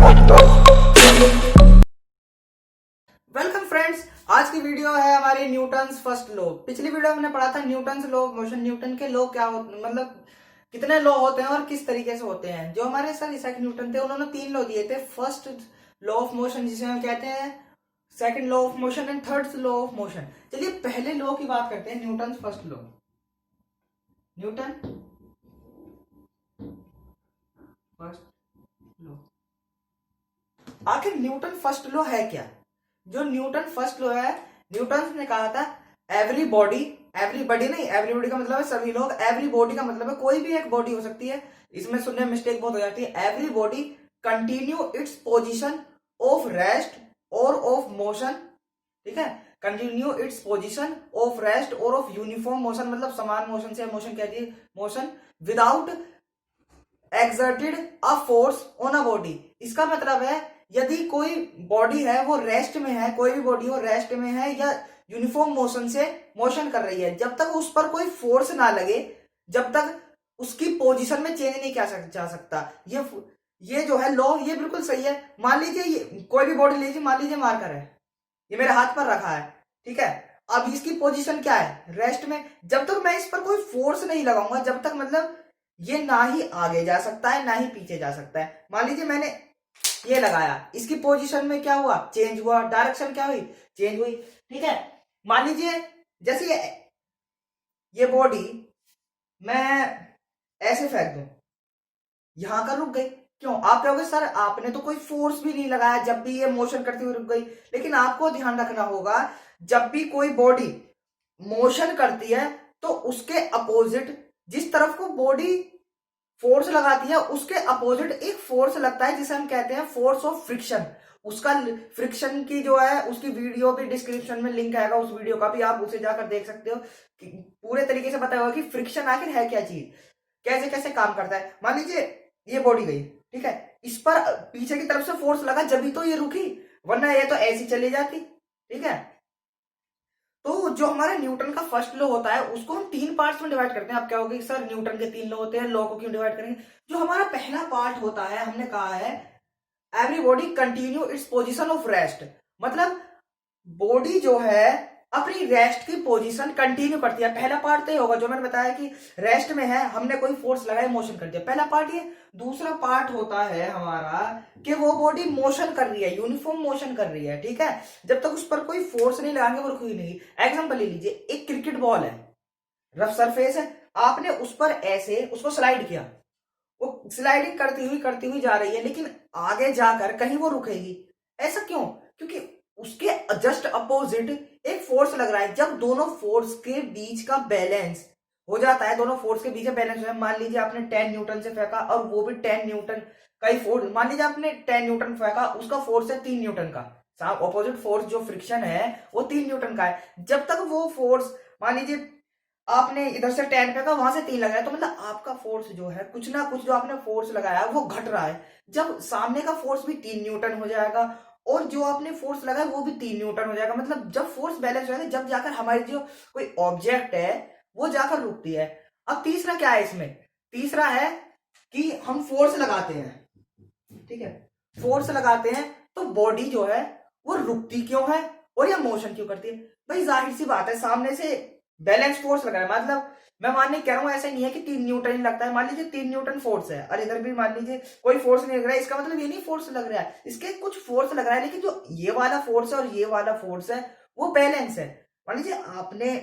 Welcome friends, आज की video है हमारी न्यूटन्स फर्स्ट लॉ। पिछली वीडियो में हमने पढ़ा था Newton's law of motion. Newton के लॉ क्या होते, मतलब कितने लॉ होते हैं और किस तरीके से होते हैं। जो हमारे सर इसैक न्यूटन थे, उन्होंने 3 लॉ दिए थे। फर्स्ट लॉ ऑफ मोशन जिसे हम कहते हैं, second law of motion and third law of motion. चलिए पहले लॉ की बात करते हैं, Newton's first law. Newton first law, आखिर न्यूटन फर्स्ट लॉ है क्या? जो न्यूटन फर्स्ट लॉ है, न्यूटन ने कहा था एवरी बॉडी, एवरीबॉडी नहीं, एवरीबॉडी का मतलब है सभी लोग, एवरी बॉडी का मतलब है कोई भी एक बॉडी हो सकती है। इसमें सुनने में मिस्टेक बहुत हो जाती है। Every body continue its position of rest और ऑफ मोशन, ठीक है। Continue its position of rest और ऑफ यूनिफॉर्म मोशन, मतलब समान मोशन से मोशन कहती है motion, without exerted a force on a body. इसका मतलब है यदि कोई बॉडी है वो रेस्ट में है, कोई भी बॉडी हो रेस्ट में है या यूनिफॉर्म मोशन से मोशन कर रही है, जब तक उस पर कोई फोर्स ना लगे, जब तक उसकी पोजीशन में चेंज नहीं किया जा सकता। ये जो है लॉ, ये बिल्कुल सही है। मान लीजिए कोई भी बॉडी लीजिए, मान लीजिए मार्कर है, ये मेरे हाथ पर रखा है, ठीक है। अब इसकी पोजीशन क्या है? रेस्ट में। जब तक मैं इस पर कोई फोर्स नहीं लगाऊंगा, जब तक मतलब ये ना ही आगे जा सकता है ना ही पीछे जा सकता है। मान लीजिए मैंने ये लगाया, इसकी पोजीशन में क्या हुआ? चेंज हुआ। डायरेक्शन क्या हुई? चेंज हुई, ठीक है। मान लीजिए जैसे ये बॉडी मैं ऐसे फेंक दूं, यहां का रुक गई। क्यों? आप कहोगे सर आपने तो कोई फोर्स भी नहीं लगाया, जब भी ये मोशन करती हुई रुक गई। लेकिन आपको ध्यान रखना होगा, जब भी कोई बॉडी मोशन करती है तो उसके अपोजिट, जिस तरफ को बॉडी फोर्स लगाती है उसके अपोजिट एक फोर्स लगता है जिसे हम कहते हैं फोर्स ऑफ फ्रिक्शन। उसका फ्रिक्शन की जो है उसकी वीडियो भी डिस्क्रिप्शन में लिंक आएगा, उस वीडियो का भी आप उसे जाकर देख सकते हो कि पूरे तरीके से पता होगा कि फ्रिक्शन आखिर है क्या चीज, कैसे कैसे काम करता है। मान लीजिए ये बॉडी गई, ठीक है, इस पर पीछे की तरफ से फोर्स लगा जब भी तो ये रुकी, वरना ये तो ऐसी चली जाती, ठीक है। तो जो हमारा न्यूटन का फर्स्ट लॉ होता है उसको हम 3 पार्ट्स में डिवाइड करते हैं। आप क्या होगी सर न्यूटन के 3 लॉ होते हैं, लॉ को क्यों डिवाइड करेंगे? जो हमारा पहला पार्ट होता है, हमने कहा है every body continue its position of rest, मतलब बॉडी जो है अपनी रेस्ट की पोजीशन कंटिन्यू करती है। पहला पार्ट तो ये होगा जो मैंने बताया कि रेस्ट में है, हमने कोई फोर्स लगाया, मोशन कर दिया, पहला पार्ट ये। दूसरा पार्ट होता है हमारा कि वो बॉडी मोशन कर रही है, यूनिफॉर्म मोशन कर रही है, ठीक है। जब तक उस पर कोई फोर्स नहीं लगाएंगे वो रुकेगी नहीं। एग्जांपल ले लीजिए, एक क्रिकेट बॉल है, रफ सरफेस है, आपने उस पर ऐसे उसको स्लाइड किया, वो स्लाइडिंग करती हुई जा रही है, लेकिन आगे जाकर कहीं वो रुकेगी। ऐसा क्यों? क्योंकि उसके जस्ट अपोजिट एक फोर्स लग रहा है। जब दोनों फोर्स के बीच का बैलेंस हो जाता है, दोनों फोर्स के बीच में बैलेंस हो जाए, मान लीजिए आपने 10 न्यूटन से फेंका और वो भी 10 न्यूटन का ही फोर्स, मान लीजिए आपने 10 न्यूटन फेंका, उसका फोर्स है 3 न्यूटन का, ऑपोजिट फोर्स जो फ्रिक्शन है वो 3 न्यूटन का है। जब तक वो फोर्स, मान लीजिए आपने इधर से 10 फेंका, वहां से 3 लगाया, तो मतलब आपका फोर्स जो है कुछ ना कुछ जो आपने फोर्स लगाया वो घट रहा है। जब सामने का फोर्स भी 3 न्यूटन हो जाएगा और जो आपने फोर्स लगाया वो भी 3 न्यूटन हो जाएगा, मतलब जब फोर्स बैलेंस हो जाएगा, जब जाकर हमारी जो कोई ऑब्जेक्ट है वो जाकर रुकती है। अब तीसरा क्या है इसमें? तीसरा है कि हम फोर्स लगाते हैं, ठीक है, फोर्स लगाते हैं तो बॉडी जो है वो रुकती क्यों है और ये मोशन क्यों करती है? भाई जाहिर सी बात है, सामने से बैलेंस फोर्स लग रहा है, मतलब मैं मानने कह रहा हूं ऐसा नहीं है कि 3 न्यूटन ही लगता है। मान लीजिए 3 न्यूटन फोर्स है और इधर भी मान लीजिए कोई फोर्स नहीं लग रहा है, इसका मतलब ये नहीं फोर्स लग रहा है, इसके कुछ फोर्स लग रहा है, लेकिन जो ये वाला फोर्स है और ये वाला फोर्स है वो बैलेंस है। मान लीजिए आपने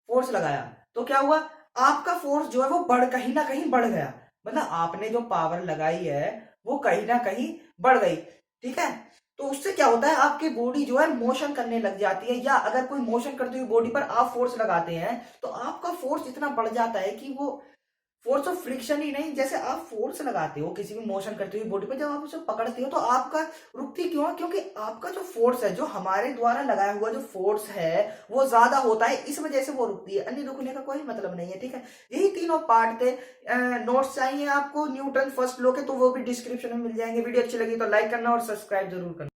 फोर्स लगाया तो क्या हुआ? आपका फोर्स जो है वो कहीं ना कहीं बढ़ गया, मतलब आपने जो पावर लगाई है वो कहीं ना कहीं बढ़ गई, ठीक है। तो उससे क्या होता है, आपकी बॉडी जो है मोशन करने लग जाती है, या अगर कोई मोशन करती हुई बॉडी पर आप फोर्स लगाते हैं तो आपका फोर्स इतना बढ़ जाता है कि वो फोर्स ऑफ फ्रिक्शन ही नहीं, जैसे आप फोर्स लगाते हो किसी भी मोशन करती हुई बॉडी पर, जब आप उसे पकड़ते हो तो आपका रुकती क्यों है? क्योंकि आपका जो फोर्स है, जो हमारे द्वारा लगाया हुआ जो फोर्स है वो ज्यादा होता है, इस वजह से वो रुकती है, अन्य रुकने का कोई मतलब नहीं है, ठीक है। यही तीनों पार्ट थे। नोट्स चाहिए आपको न्यूटन फर्स्ट लॉ के तो वो भी डिस्क्रिप्शन में मिल जाएंगे। वीडियो अच्छी लगी तो लाइक करना और सब्सक्राइब जरूर करना।